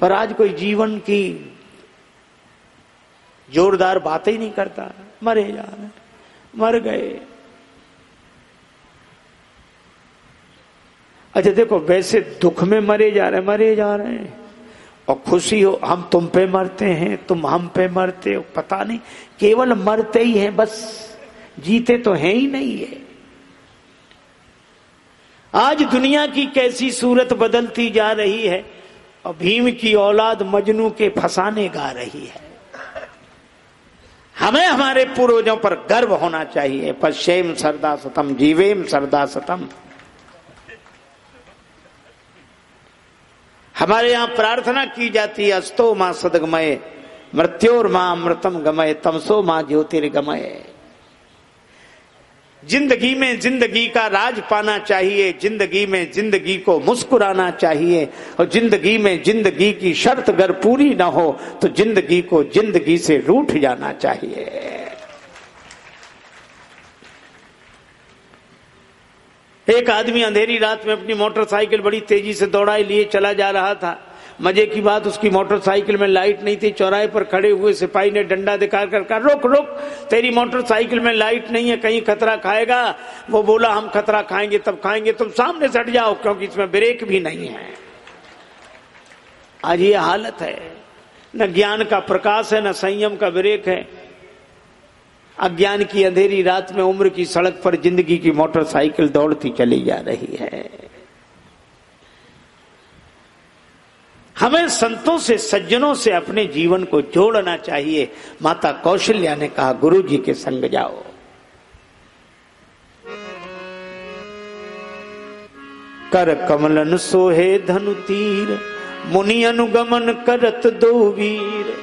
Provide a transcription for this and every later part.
पर आज कोई जीवन की जोरदार बातें ही नहीं करता, मरे जा रहे, मर गए। अच्छा देखो, वैसे दुख में मरे जा रहे हैं, और खुशी हो हम तुम पे मरते हैं, तुम हम पे मरते हो, पता नहीं केवल मरते ही हैं बस, जीते तो हैं ही नहीं है। आज दुनिया की कैसी सूरत बदलती जा रही है, और भीम की औलाद मजनू के फसाने गा रही है। हमें हमारे पूर्वजों पर गर्व होना चाहिए। पश्येम सरदा सतम जीवेम सरदा सतम। हमारे यहां प्रार्थना की जाती है, अस्तो मां सदगमय मृत्योर मां अमृतम गमय तमसो मां ज्योतिर्गमय। जिंदगी में जिंदगी का राज पाना चाहिए, जिंदगी में जिंदगी को मुस्कुराना चाहिए, और जिंदगी में जिंदगी की शर्त अगर पूरी ना हो तो जिंदगी को जिंदगी से रूठ जाना चाहिए। एक आदमी अंधेरी रात में अपनी मोटरसाइकिल बड़ी तेजी से दौड़ाए लिए चला जा रहा था। मजे की बात, उसकी मोटरसाइकिल में लाइट नहीं थी। चौराहे पर खड़े हुए सिपाही ने डंडा दिखाकर कहा, रोक रोक, तेरी मोटरसाइकिल में लाइट नहीं है, कहीं खतरा खाएगा। वो बोला, हम खतरा खाएंगे तब खाएंगे, तुम सामने से हट जाओ, क्योंकि इसमें ब्रेक भी नहीं है। आज ये हालत है, न ज्ञान का प्रकाश है, न संयम का ब्रेक है। अज्ञान की अंधेरी रात में उम्र की सड़क पर जिंदगी की मोटरसाइकिल दौड़ती चली जा रही है। हमें संतों से, सज्जनों से अपने जीवन को जोड़ना चाहिए। माता कौशल्या ने कहा, गुरु जी के संग जाओ। कर कमलन सोहे धनु तीर, मुनि अनुगमन करत दो वीर।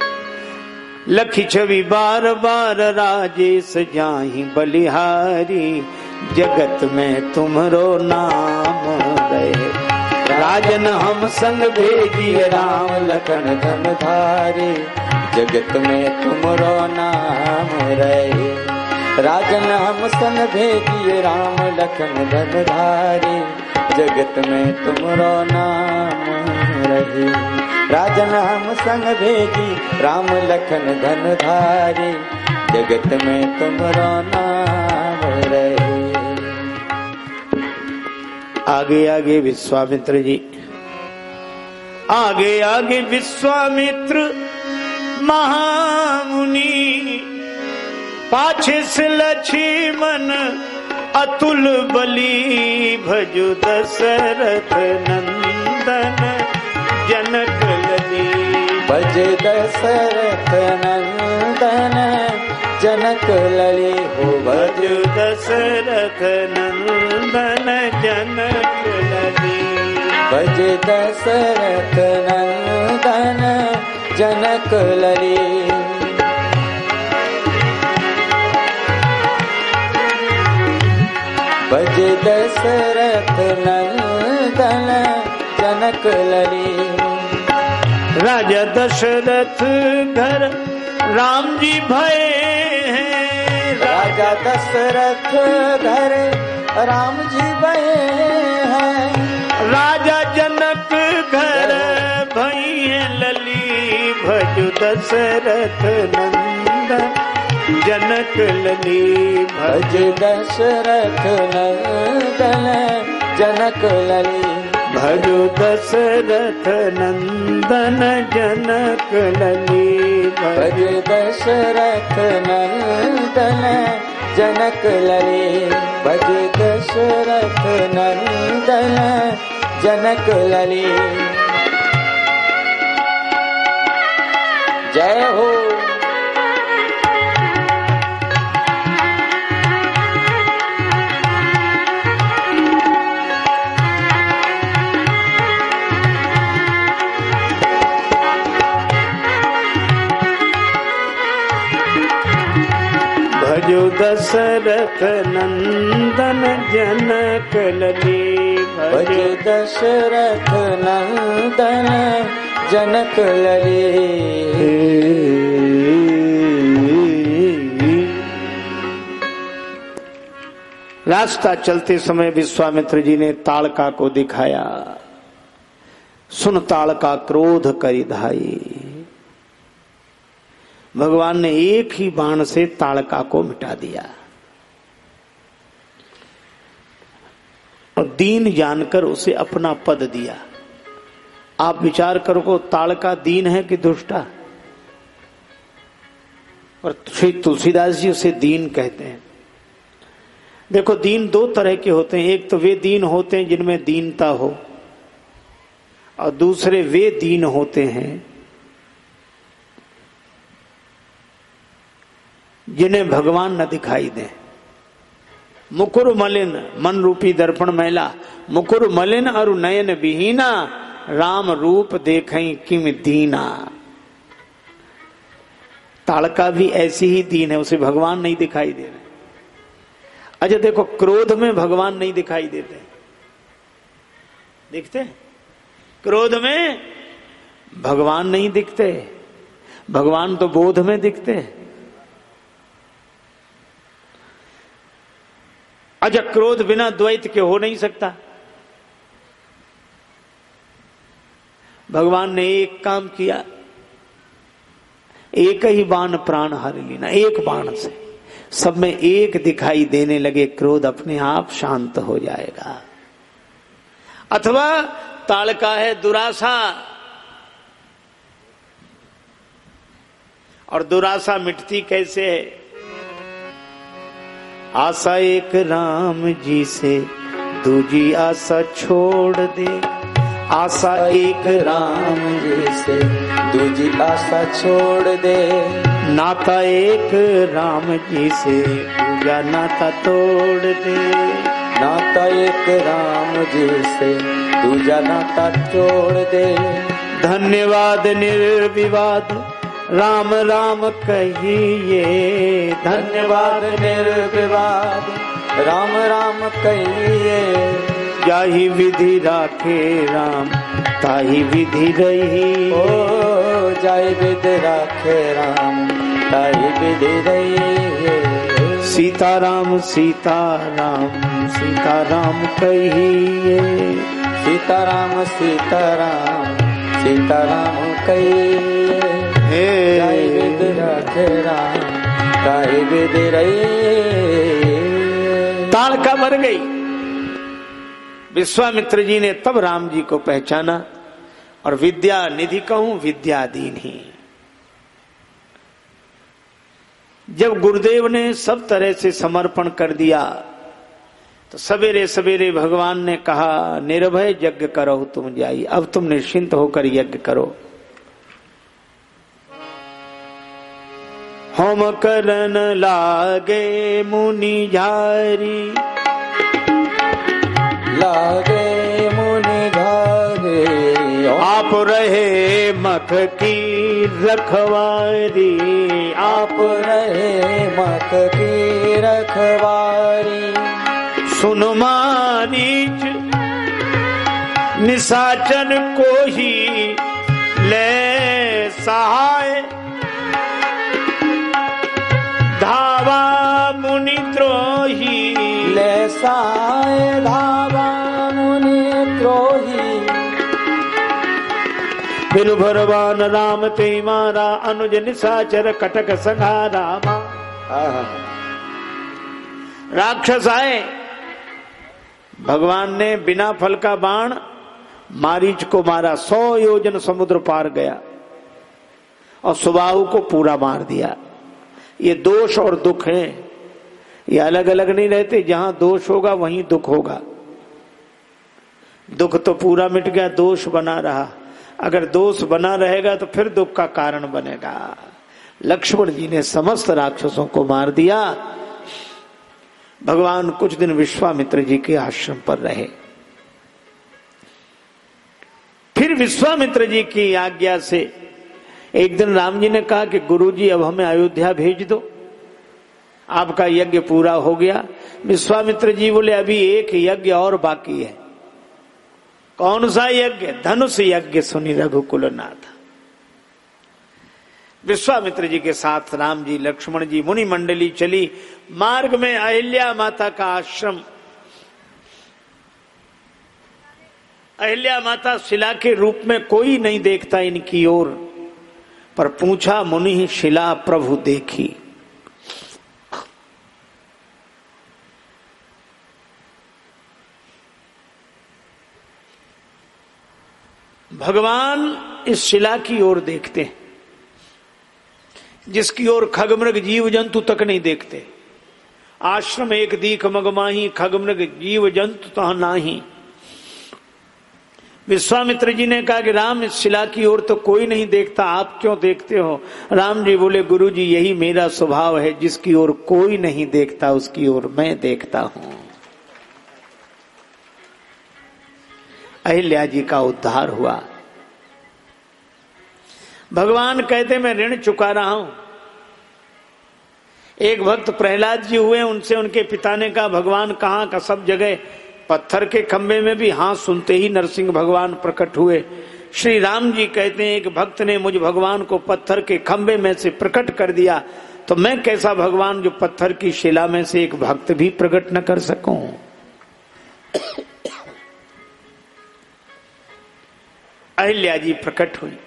लखी छवि बार बार राजेश जाहि बलिहारी, जगत में तुमरो नाम रहे। राजन हम संग भेजिए राम लखन धन धारे, जगत में तुमरो नाम रहे। राजन हम संग भेजिए राम लखन धन धारे, जगत में तुमरो नाम रहे। राजन हम संग भेजी राम लखन धन धारे, जगत में तुमरो नाम रहे। आगे आगे विश्वामित्र जी, आगे आगे विश्वामित्र महामुनि, पाछे से लक्ष्मण अतुल बली। भजु दशरथ नंदन जनक लली, भज दशरथ नंदन जनक लली। हो भज दशरथ नंदन जनक लली, भज दशरथ नंदन जनक लली। भज दशरथ नंदन जनक लली। राजा दशरथ घर राम जी भये हैं, राजा दशरथ घर राम जी भये हैं। राजा जनक घर भये लली, भजु दशरथ नंदन जनक लली। भज दशरथ नंदन जनक लली, भजु दशरथ नंदन जनक लली। भज दशरथ नंदन जनक लली, भज दशरथ नंदन जनक लली। जय हो। भजो दशरथ नंदन जनक लली, भजो दशरथ नंदन जनक लली। रास्ता चलते समय विश्वामित्र जी ने ताड़का को दिखाया। सुन ताड़का क्रोध करी धाई। भगवान ने एक ही बाण से ताड़का को मिटा दिया और दीन जानकर उसे अपना पद दिया। आप विचार करो, ताड़का दीन है कि दुष्टा? और श्री तुलसीदास जी उसे दीन कहते हैं। देखो, दीन दो तरह के होते हैं। एक तो वे दीन होते हैं जिनमें दीनता हो, और दूसरे वे दीन होते हैं जिन्हें भगवान न दिखाई दे। मुकुर मलिन मन रूपी दर्पण मैला, मुकुर मलिन अरु नयन विहीना, राम रूप देखई किम दीना। ताड़का भी ऐसी ही दीन है, उसे भगवान नहीं दिखाई दे रहे। अच्छा देखो, क्रोध में भगवान नहीं दिखाई देते, दिखते? क्रोध में भगवान नहीं दिखते, भगवान तो बोध में दिखते। अच्छा, क्रोध बिना द्वैत के हो नहीं सकता। भगवान ने एक काम किया, एक ही बाण प्राण हर लीना। एक बाण से सब में एक दिखाई देने लगे, क्रोध अपने आप शांत हो जाएगा। अथवा ताड़का है दुराशा, और दुराशा मिटती कैसे है? आशा एक राम जी से दूजी आशा छोड़ दे, आशा एक राम जी से दूजी आशा छोड़ दे, नाता एक राम जी से दूजा नाता तोड़ दे, नाता एक राम जी से दूजा नाता छोड़ दे। धन्यवाद निर्विवाद राम राम कहिए, धन्यवाद निर्विवाद राम राम कहिए, जाहि विधि राखे राम ताहि विधि रही। ओ जाहि विधि राखे राम ताहि विधि रही। सीताराम सीताराम सीताराम कहिए, सीताराम सीताराम सीताराम कहिए, जाहि विधि राखे राम ताहि विधि रही। ताड़का मर गई। विश्वामित्र जी ने तब राम जी को पहचाना, और विद्या निधि कहूं विद्यादीन ही। जब गुरुदेव ने सब तरह से समर्पण कर दिया तो सवेरे सवेरे भगवान ने कहा, निर्भय यज्ञ करो तुम जाई, अब तुम निश्चिंत होकर यज्ञ करो। होम करन लागे मुनि झारी, लागे मुनि झारी, आप रहे मख की रखवारी, आप रहे मख की रखवारी। सुन मारीच निशाचर को ही ले सहाय, धावा मुनि द्रोही ले सहाय, धावा मुनि द्रोही। बिनु भरवान राम ते मारा, अनुज निशाचर कटक संहारा। राक्षस आए, भगवान ने बिना फल का बाण मारीच को मारा, 100 योजन समुद्र पार गया, और सुबाहु को पूरा मार दिया। ये दोष और दुख है, ये अलग अलग नहीं रहते। जहां दोष होगा वहीं दुख होगा। दुख तो पूरा मिट गया, दोष बना रहा। अगर दोष बना रहेगा तो फिर दुख का कारण बनेगा। लक्ष्मण जी ने समस्त राक्षसों को मार दिया। भगवान कुछ दिन विश्वामित्र जी के आश्रम पर रहे। फिर विश्वामित्र जी की आज्ञा से एक दिन राम जी ने कहा कि गुरुजी अब हमें अयोध्या भेज दो, आपका यज्ञ पूरा हो गया। विश्वामित्र जी बोले अभी एक यज्ञ और बाकी है। कौन सा यज्ञ? धनुष यज्ञ सुनी रघुकुल नाथ। विश्वामित्र जी के साथ राम जी लक्ष्मण जी मुनि मंडली चली। मार्ग में अहिल्या माता का आश्रम, अहिल्या माता शिला के रूप में कोई नहीं देखता इनकी ओर, पर पूछा मुनि शिला प्रभु देखी। भगवान इस शिला की ओर देखते हैं जिसकी ओर खगमृग जीव जंतु तक नहीं देखते। आश्रम एक दीख मगमाही, खगमृग जीव जंतु तह नाही। विश्वामित्र जी ने कहा कि राम इस शिला की ओर तो कोई नहीं देखता, आप क्यों देखते हो? राम जी बोले गुरु जी यही मेरा स्वभाव है, जिसकी ओर कोई नहीं देखता उसकी ओर मैं देखता हूं। अहिल्या जी का उद्धार हुआ। भगवान कहते मैं ऋण चुका रहा हूं। एक भक्त प्रहलाद जी हुए, उनसे उनके पिता ने कहा भगवान कहां का? सब जगह पत्थर के खंबे में भी हाथ सुनते ही नरसिंह भगवान प्रकट हुए। श्री राम जी कहते हैं एक भक्त ने मुझ भगवान को पत्थर के खंबे में से प्रकट कर दिया, तो मैं कैसा भगवान जो पत्थर की शिला में से एक भक्त भी प्रकट न कर सकूं। अहिल्या जी प्रकट हुई।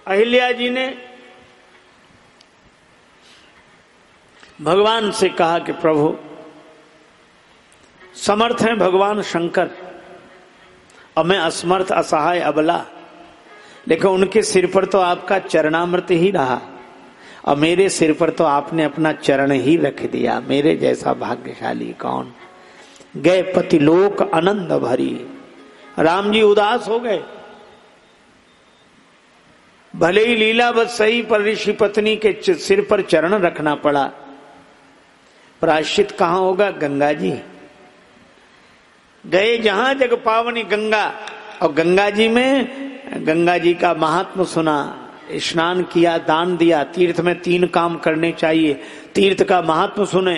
अहिल्या जी ने भगवान से कहा कि प्रभु समर्थ हैं भगवान शंकर और मैं असमर्थ असहाय अबला, लेकिन उनके सिर पर तो आपका चरणामृत ही रहा और मेरे सिर पर तो आपने अपना चरण ही रख दिया। मेरे जैसा भाग्यशाली कौन? गए पतिलोक आनंद भरी। राम जी उदास हो गए। भले ही लीला बस सही, पर ऋषि पत्नी के सिर पर चरण रखना पड़ा। प्रायश्चित कहां होगा? गंगा जी। गए जहां जग पावनी गंगा, और गंगा जी में गंगा जी का महात्म सुना, स्नान किया, दान दिया। तीर्थ में 3 काम करने चाहिए। तीर्थ का महात्म सुने,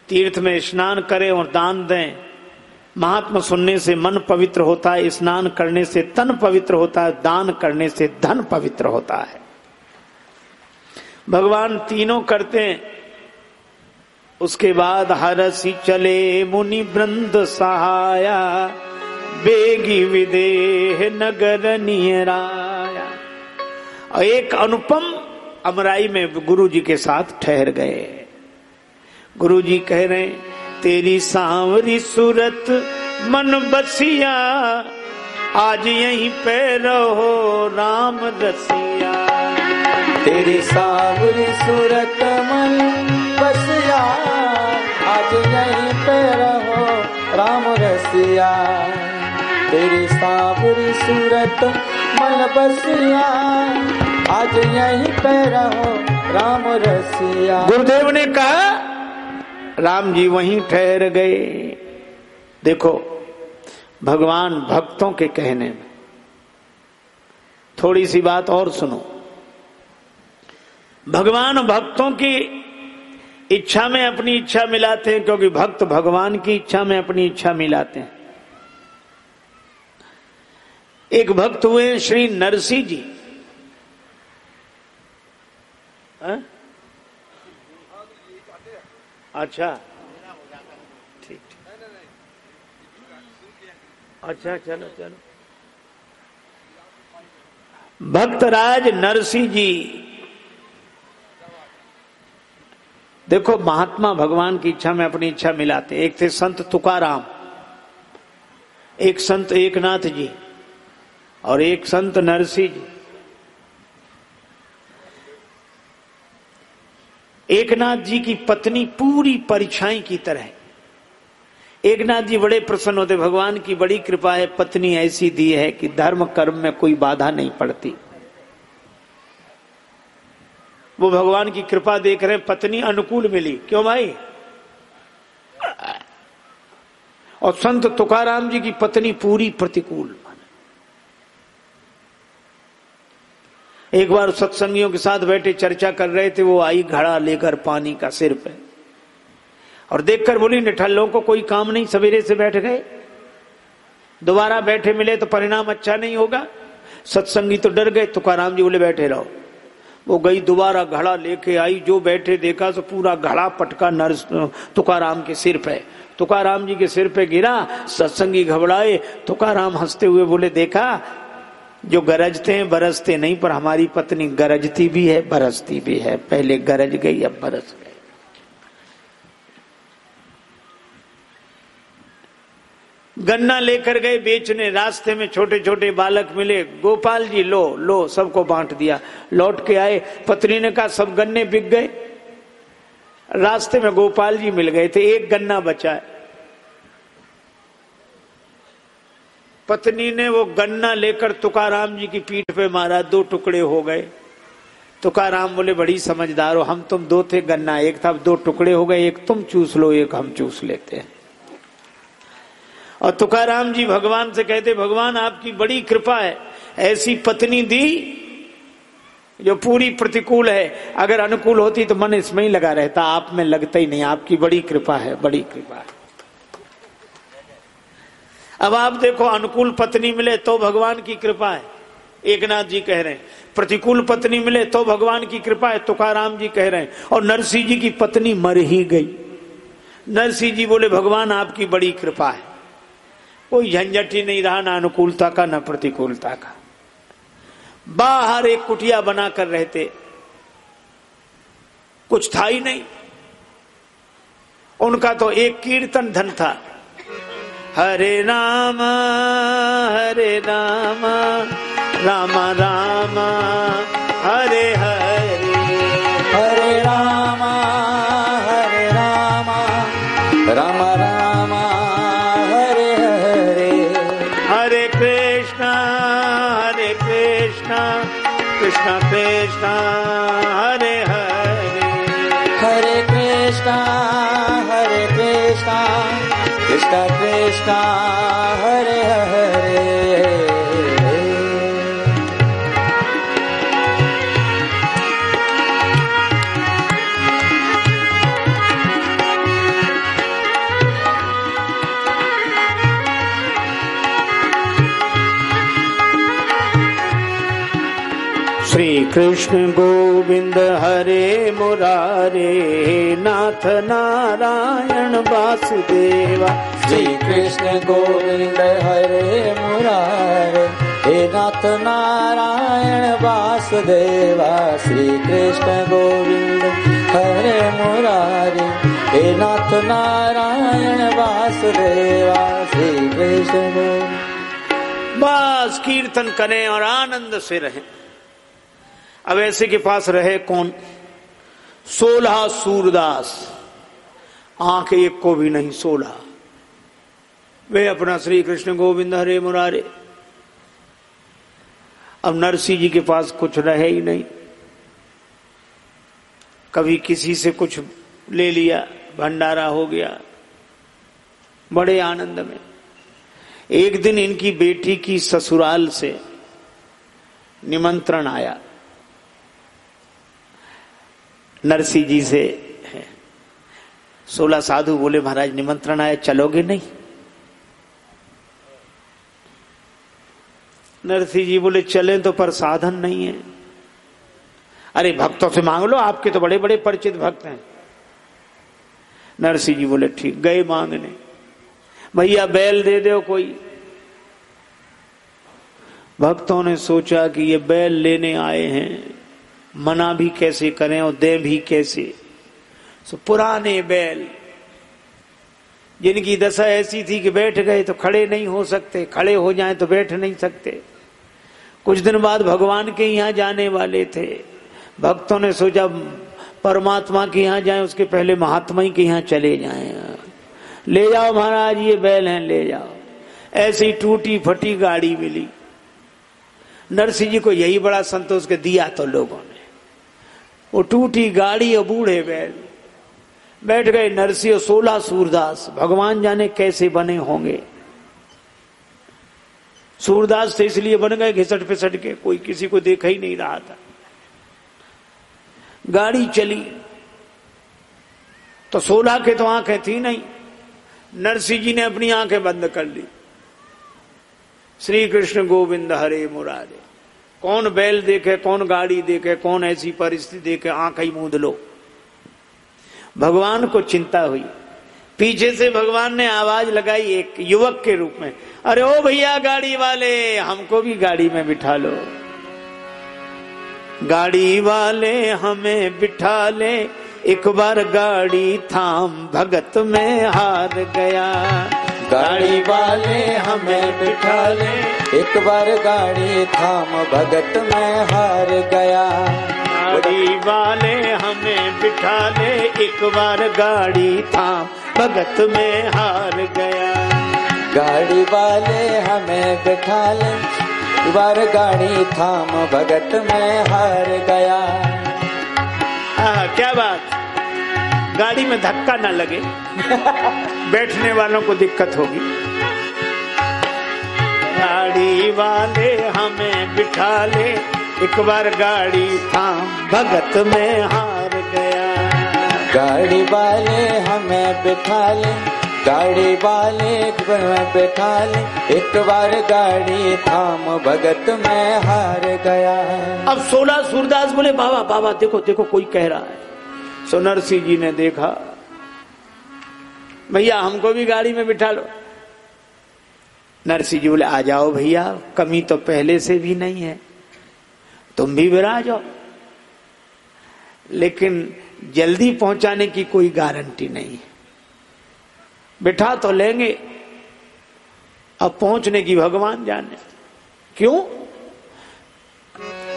तीर्थ में स्नान करें और दान दें। महात्मा सुनने से मन पवित्र होता है, स्नान करने से तन पवित्र होता है, दान करने से धन पवित्र होता है। भगवान तीनों करते हैं। उसके बाद हरसि चले मुनि वृंद सहाया, बेगी विदेह नगर नियराया। और एक अनुपम अमराई में गुरु जी के साथ ठहर गए। गुरु जी कह रहे तेरी सांवरी सूरत मन बसिया, आज यहीं पे रहो राम रसिया। तेरी सांवरी सूरत मन बसिया, आज यहीं पे रहो राम रसिया। तेरी सांवरी सूरत मन बसिया, आज यहीं पे रहो राम रसिया। गुरुदेव ने कहा, राम जी वहीं ठहर गए। देखो भगवान भक्तों के कहने में, थोड़ी सी बात और सुनो। भगवान भक्तों की इच्छा में अपनी इच्छा मिलाते हैं, क्योंकि भक्त भगवान की इच्छा में अपनी इच्छा मिलाते हैं। एक भक्त हुए श्री नरसिंह जी। अच्छा ठीक, अच्छा चलो चलो। भक्तराज नरसिंह जी, देखो महात्मा भगवान की इच्छा में अपनी इच्छा मिलाते। एक थे संत तुकाराम, एक संत एकनाथ जी और एक संत नरसिंह जी। एकनाथ जी की पत्नी पूरी परिछाई की तरह। एकनाथ जी बड़े प्रसन्न होते, भगवान की बड़ी कृपा है, पत्नी ऐसी दी है कि धर्म कर्म में कोई बाधा नहीं पड़ती। वो भगवान की कृपा देख रहे, पत्नी अनुकूल मिली। क्यों भाई? और संत तुकाराम जी की पत्नी पूरी प्रतिकूल। एक बार सत्संगियों के साथ बैठे चर्चा कर रहे थे, वो आई घड़ा लेकर पानी का सिर पे और देखकर बोली निठल्लों को कोई काम नहीं, सवेरे से बैठ गए, दोबारा बैठे मिले तो परिणाम अच्छा नहीं होगा। सत्संगी तो डर गए। तुकाराम जी बोले बैठे रहो। वो गई दोबारा घड़ा लेके आई, जो बैठे देखा तो पूरा घड़ा पटका तुकाराम के सिर पे। तुकाराम जी के सिर पे गिरा। सत्संगी घबराए। तुकाराम हंसते हुए बोले, देखा जो गरजते हैं बरसते नहीं, पर हमारी पत्नी गरजती भी है बरसती भी है, पहले गरज गई अब बरस गई। गन्ना लेकर गए बेचने, रास्ते में छोटे छोटे बालक मिले, गोपाल जी लो लो, सबको बांट दिया। लौट के आए, पत्नी ने कहा सब गन्ने बिक गए। रास्ते में गोपाल जी मिल गए थे, एक गन्ना बचा है। पत्नी ने वो गन्ना लेकर तुकाराम जी की पीठ पे मारा, 2 टुकड़े हो गए। तुकाराम बोले, बड़ी समझदार हो, हम तुम 2 थे, गन्ना एक था, 2 टुकड़े हो गए, एक तुम चूस लो एक हम चूस लेते हैं। और तुकाराम जी भगवान से कहते, भगवान आपकी बड़ी कृपा है, ऐसी पत्नी दी जो पूरी प्रतिकूल है, अगर अनुकूल होती तो मन इसमें ही लगा रहता, आप में लगता ही नहीं, आपकी बड़ी कृपा है, बड़ी कृपा है। अब आप देखो, अनुकूल पत्नी मिले तो भगवान की कृपा है, एकनाथ जी कह रहे हैं, प्रतिकूल पत्नी मिले तो भगवान की कृपा है, तुकाराम जी कह रहे हैं। और नरसिंह जी की पत्नी मर ही गई। नरसिंह जी बोले, भगवान आपकी बड़ी कृपा है, कोई झंझट ही नहीं रहा, ना अनुकूलता का ना प्रतिकूलता का। बाहर एक कुटिया बनाकर रहते, कुछ था ही नहीं। उनका तो एक कीर्तन धन था, हरे राम राम राम हरे हरे, हरे राम राम राम हरे हरे, हरे कृष्णा कृष्णा कृष्णा हरे हरे, हरे कृष्णा कृष्णा कृष्णा हरे हरे। श्री कृष्ण गोविंद हरे मुरारे, नाथ नारायण वासुदेवा। श्री कृष्ण गोविंद हरे मुरारे, हे नाथ नारायण वासुदेवा। श्री कृष्ण गोविंद हरे मुरारे, हे नाथ नारायण वासुदेवा। श्री कृष्ण गोविंद। बस कीर्तन करें और आनंद से रहें। अब ऐसे के पास रहे कौन? 16 सूरदास, आंख एक को भी नहीं, 16। वे अपना श्री कृष्ण गोविंद हरे मुरारे। अब नरसिंह जी के पास कुछ रहे ही नहीं, कभी किसी से कुछ ले लिया, भंडारा हो गया, बड़े आनंद में। एक दिन इनकी बेटी की ससुराल से निमंत्रण आया नरसिंह जी से। 16 साधु बोले, महाराज निमंत्रण आया, चलोगे नहीं? नरसिंह जी बोले, चलें तो पर साधन नहीं है। अरे भक्तों से मांग लो, आपके तो बड़े बड़े परिचित भक्त हैं। नरसिंह जी बोले, ठीक। गए मांगने, भैया बैल दे दो कोई। भक्तों ने सोचा कि ये बैल लेने आए हैं, मना भी कैसे करें और दे भी कैसे। सो पुराने बैल, जिनकी दशा ऐसी थी कि बैठ गए तो खड़े नहीं हो सकते, खड़े हो जाएं तो बैठ नहीं सकते। कुछ दिन बाद भगवान के यहाँ जाने वाले थे। भक्तों ने सोचा परमात्मा के यहाँ जाएं, उसके पहले महात्मा के यहाँ चले जाएं। ले जाओ महाराज, ये बैल हैं, ले जाओ। ऐसी टूटी फटी गाड़ी मिली। नरसिंह जी को यही बड़ा संतोष के दिया तो लोगों ने। वो टूटी गाड़ी और बूढ़े बैल, बैठ गए नरसिंह और 16 सूरदास। भगवान जाने कैसे बने होंगे। सूरदास से इसलिए बन गए घिसट पिसट के, कोई किसी को देखा ही नहीं रहा था। गाड़ी चली तो 16 के तो आंखें थी नहीं। नरसिंह जी ने अपनी आंखें बंद कर ली। श्री कृष्ण गोविंद हरे मुरारे। कौन बैल देखे, कौन गाड़ी देखे, कौन ऐसी परिस्थिति देखे, आंख ही मूंद लो। भगवान को चिंता हुई। पीछे से भगवान ने आवाज लगाई एक युवक के रूप में, अरे ओ भैया गाड़ी वाले, हमको भी गाड़ी में बिठा लो, गाड़ी वाले हमें बिठा ले, एक बार गाड़ी थाम भगत में हार गया। गाड़ी वाले हमें बिठा ले, एक बार गाड़ी थाम भगत में हार गया। गाड़ी वाले हमें बिठा ले, एक बार गाड़ी थाम भगत में हार गया। गाड़ी वाले हमें बिठा ले, एक बार गाड़ी थाम भगत में हार गया। क्या बात, गाड़ी में धक्का ना लगे बैठने वालों को दिक्कत होगी। गाड़ी वाले हमें बिठा ले, एक बार गाड़ी थाम भगत में हार गया। गाड़ी वाले हमें बिठा ले, गाड़ी वाले में बिठा ले, एक बार गाड़ी थाम भगत में हार गया। अब 16 सूरदास बोले, बाबा बाबा देखो देखो कोई कह रहा है। सो नरसिंह जी ने देखा, भैया हमको भी गाड़ी में बिठा लो। नरसिंह जी बोले, आ जाओ भैया, कमी तो पहले से भी नहीं है, तुम भी बिराज जाओ, लेकिन जल्दी पहुंचाने की कोई गारंटी नहीं है। बिठा तो लेंगे, अब पहुंचने की भगवान जाने। क्यों?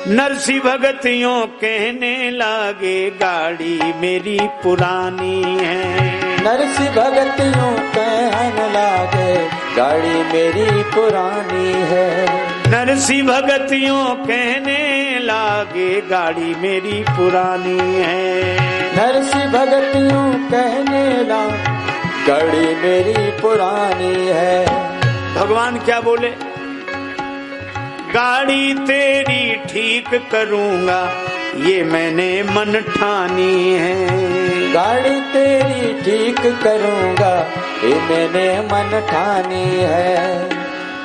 नरसिंह भगत यूं कहने लागे, गाड़ी मेरी पुरानी है। नरसिंह भगत यूं कहने लागे, गाड़ी मेरी पुरानी है। नरसिंह भगत यूं कहने लागे, गाड़ी मेरी पुरानी है। नरसिंह भगत यूं कहने लागे, गाड़ी मेरी पुरानी है। भगवान क्या बोले? गाड़ी तेरी ठीक करूंगा, ये मैंने मन ठानी है। गाड़ी तेरी ठीक करूंगा, ये मैंने मन ठानी है।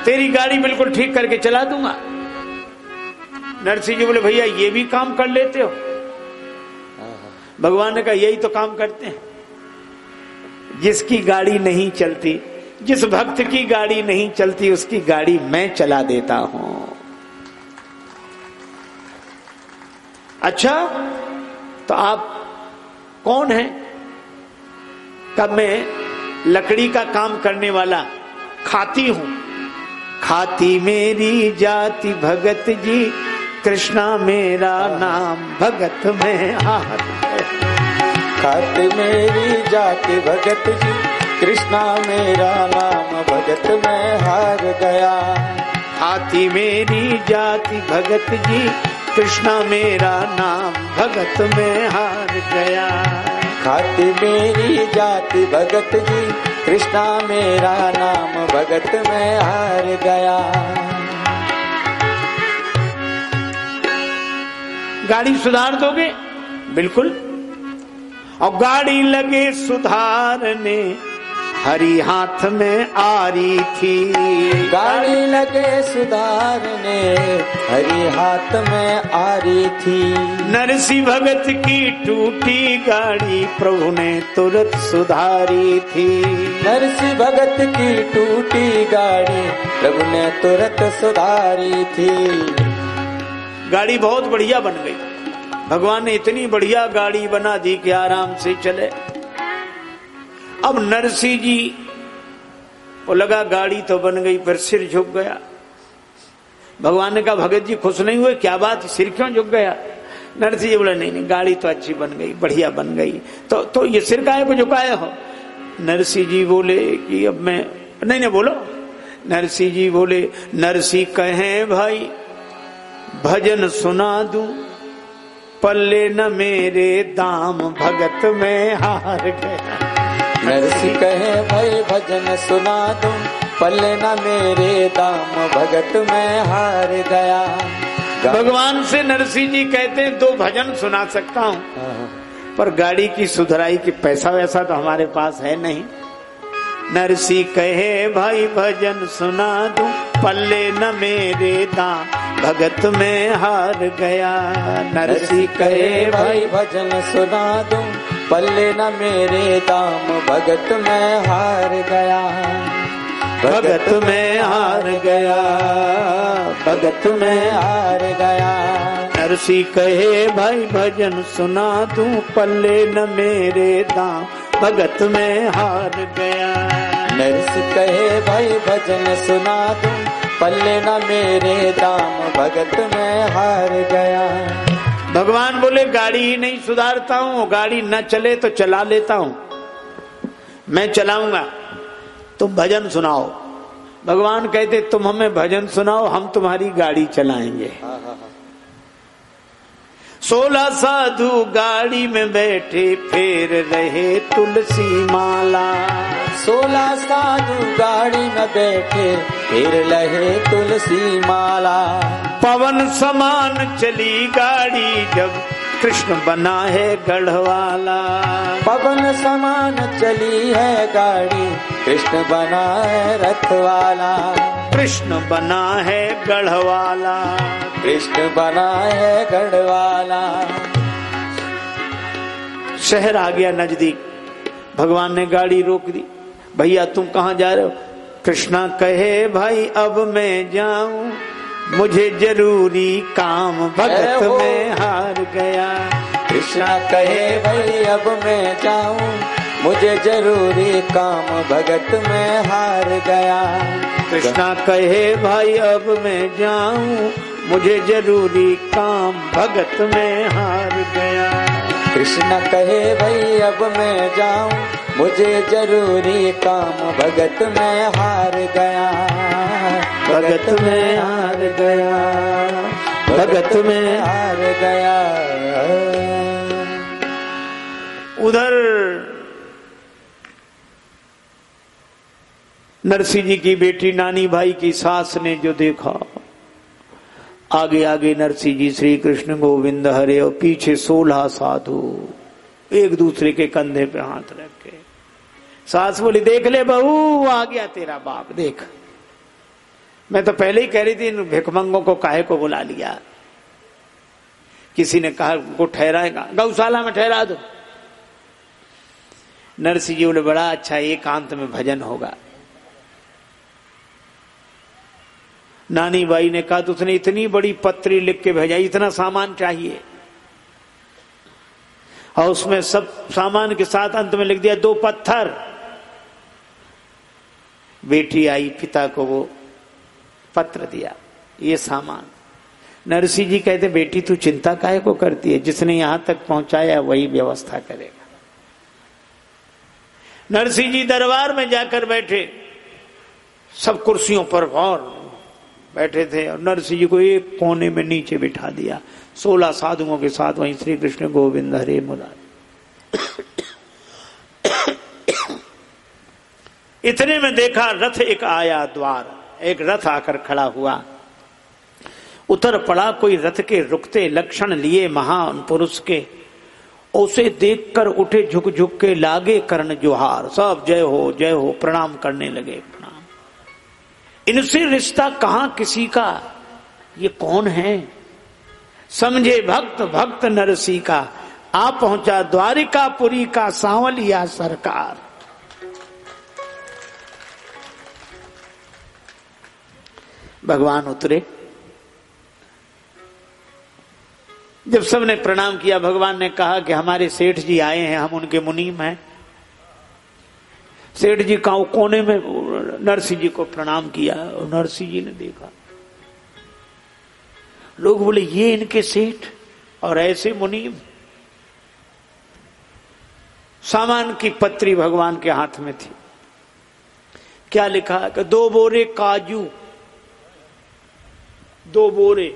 तेरी गाड़ी बिल्कुल ठीक करके चला दूंगा। नरसिंह जी बोले, भैया ये भी काम कर लेते हो? भगवान ने कहा, यही तो काम करते हैं। जिसकी गाड़ी नहीं चलती, जिस भक्त की गाड़ी नहीं चलती, उसकी गाड़ी मैं चला देता हूं। अच्छा, तो आप कौन हैं? तब मैं लकड़ी का काम करने वाला खाती हूं। खाती मेरी जाति भगत जी, कृष्णा मेरा नाम भगत में हार गया। खाती मेरी जाति भगत जी, कृष्णा मेरा नाम भगत में हार गया। खाती मेरी जाति भगत जी, कृष्णा मेरा नाम भगत में हार गया। खाती मेरी जाति भगत जी, कृष्णा मेरा नाम भगत में हार गया। गाड़ी सुधार दोगे? बिल्कुल। और गाड़ी लगे सुधारने, हरी हाथ में आ रही थी। गाड़ी लगे सुधारने, हरी हाथ में आ रही थी। नरसिंह भगत की टूटी गाड़ी, प्रभु ने तुरंत सुधारी थी। नरसिंह भगत की टूटी गाड़ी, प्रभु ने तुरंत सुधारी थी। गाड़ी बहुत बढ़िया बन गई। भगवान ने इतनी बढ़िया गाड़ी बना दी कि आराम से चले। अब नरसिंह जी को लगा गाड़ी तो बन गई, पर सिर झुक गया। भगवान ने कहा, भगत जी खुश नहीं हुए? क्या बात, सिर क्यों झुक गया? नरसिंह जी बोले, नहीं गाड़ी तो अच्छी बन गई, बढ़िया बन गई, तो ये सिर काहे को झुकाए हो? नरसिंह जी बोले कि अब मैं नहीं बोलो। नरसिंह जी बोले, नरसिंह कहे भाई भजन सुना दूं, पल्ले न मेरे दाम भगत में हार गया। नरसिंह कहे भाई भजन सुना दूं, पल्ले न मेरे दाम भगत में हार गया। भगवान से नरसिंह जी कहते हैं, 2 भजन सुना सकता हूं, पर गाड़ी की सुधराई की पैसा वैसा तो हमारे पास है नहीं। नरसिंह कहे भाई भजन सुना दूं, पल्ले न मेरे दाम भगत में हार गया। नरसी कहे भाई भजन सुना दूं, पल्ले न मेरे दाम, भगत में हार गया। भगत में हार गया, भगत में हार गया। नरसी कहे भाई भजन सुना दूं, पल्ले न मेरे दाम, भगत में हार गया। नरसी कहे भाई भजन सुना दूं, पल्ले न मेरे दाम, भगत में हार गया। भगवान बोले गाड़ी ही नहीं सुधारता हूं, गाड़ी न चले तो चला लेता हूं, मैं चलाऊंगा, तुम भजन सुनाओ। भगवान कहते तुम हमें भजन सुनाओ, हम तुम्हारी गाड़ी चलाएंगे। 16 साधु गाड़ी में बैठे फेर रहे तुलसी माला। 16 साधु गाड़ी में बैठे फेर रहे तुलसी माला। पवन समान चली गाड़ी जब कृष्ण बना है गढ़वाला। पवन समान चली है गाड़ी, कृष्ण बना है रथवाला। कृष्ण बना है गढ़वाला, कृष्ण बना है गढ़वाला। शहर आ गया नजदीक, भगवान ने गाड़ी रोक दी। भैया तुम कहाँ जा रहे हो? कृष्णा कहे भाई अब मैं जाऊं, मुझे जरूरी काम, भगत में हार गया। कृष्णा कहे भाई अब मैं जाऊं, मुझे जरूरी काम, भगत में हार गया। कृष्णा कहे भाई अब मैं जाऊं, मुझे जरूरी काम, भगत में हार गया। कृष्णा कहे भाई अब मैं जाऊं, मुझे जरूरी काम, भगत में हार गया। भगत में हार गया, भगत में हार गया। उधर नरसिंह जी की बेटी नानी भाई की सास ने जो देखा, आगे आगे नरसिंह जी श्री कृष्ण गोविंद हरे और पीछे 16 साधु एक दूसरे के कंधे पे हाथ रखे। सास बोली देख ले बहू, आ गया तेरा बाप, देख। मैं तो पहले ही कह रही थी इन भिखमंगों को काहे को बुला लिया। किसी ने कहा उनको ठहराएगा, गौशाला में ठहरा दो। नरसिंह जी बोले बड़ा अच्छा, एकांत में भजन होगा। नानी बाई ने कहा तो उसने इतनी बड़ी पत्री लिख के भेजा, इतना सामान चाहिए, और उसमें सब सामान के साथ अंत में लिख दिया 2 पत्थर। बेटी आई, पिता को वो पत्र दिया, ये सामान। नरसिंह जी कहते बेटी तू चिंता काहे को करती है, जिसने यहां तक पहुंचाया वही व्यवस्था करेगा। नरसिंह जी दरबार में जाकर बैठे, सब कुर्सियों पर और बैठे थे, और नरसिंह जी को एक कोने में नीचे बिठा दिया 16 साधुओं के साथ। वहीं श्री कृष्ण गोविंद हरे मुरारी। इतने में देखा रथ एक आया द्वार, एक रथ आकर खड़ा हुआ, उतर पड़ा कोई रथ के रुकते लक्षण लिए महान पुरुष के। उसे देखकर उठे झुक झुक के लागे कर्ण जोहार, सब जय हो प्रणाम करने लगे। प्रणाम, इनसे रिश्ता कहां किसी का, ये कौन है? समझे भक्त भक्त नरसी का, आ पहुंचा द्वारिकापुरी का सांवलिया सरकार। भगवान उतरे, जब सबने प्रणाम किया, भगवान ने कहा कि हमारे सेठ जी आए हैं, हम उनके मुनीम हैं। सेठ जी का कोने में नरसिंह जी को प्रणाम किया, और नरसिंह जी ने देखा, लोग बोले ये इनके सेठ और ऐसे मुनीम। सामान की पत्री भगवान के हाथ में थी, क्या लिखा कि 2 बोरे काजू, 2 बोरे।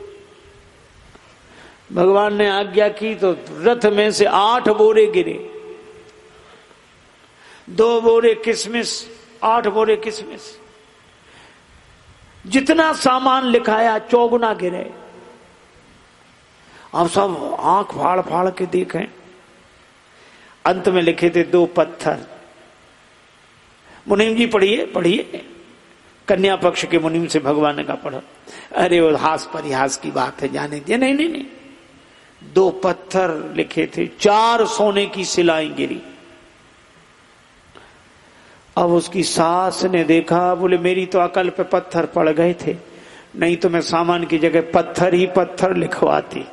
भगवान ने आज्ञा की तो रथ में से 8 बोरे गिरे, 2 बोरे किशमिश, 8 बोरे किशमिश। जितना सामान लिखाया 4 गिरे। अब सब आंख फाड़ फाड़ के देखें, अंत में लिखे थे 2 पत्थर। मुनीम जी पढ़िए पढ़िए, कन्या पक्ष के मुनि से भगवान ने कहा पढ़ो। अरे वो हास परिहास की बात है, जाने दिया। नहीं नहीं नहीं, 2 पत्थर लिखे थे, 4 सोने की सिलाएं गिरी। अब उसकी सास ने देखा, बोले मेरी तो अकल पे पत्थर पड़ गए थे, नहीं तो मैं सामान की जगह पत्थर ही पत्थर लिखवाती।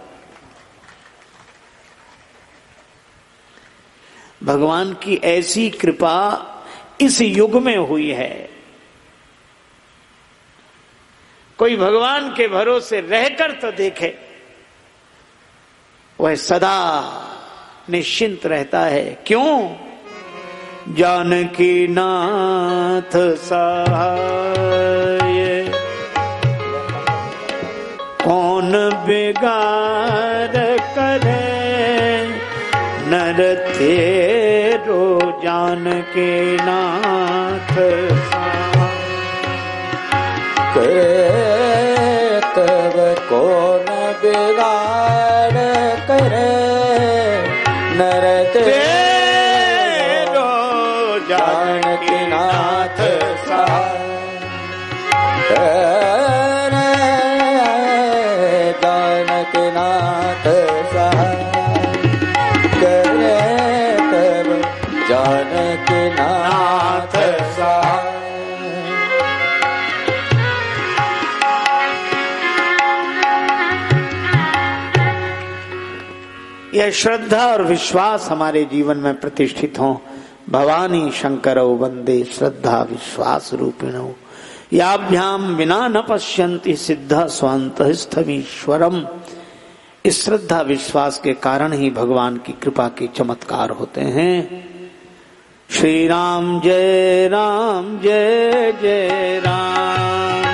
भगवान की ऐसी कृपा इस युग में हुई है। कोई भगवान के भरोसे रहकर तो देखे, वह सदा निश्चिंत रहता है। क्यों? जानकी नाथ सहाय, कौन बिगाड़ करे, नर तेरो जानकी नाथ सहाय। तब कौन बिगाड़ करे, नर तेरो जानकी नाथ सहाय। जानकी नाथ सहाय, करे तब जानकी नाथ सहाय। यह श्रद्धा और विश्वास हमारे जीवन में प्रतिष्ठित हो। भवानी शंकरौ वंदे श्रद्धा विश्वास रूपिणौ, याभ्याम विना न पश्यन्ति सिद्धा स्वान्तः स्थमीश्वरम। इस श्रद्धा विश्वास के कारण ही भगवान की कृपा के चमत्कार होते हैं। श्री राम जय जय राम।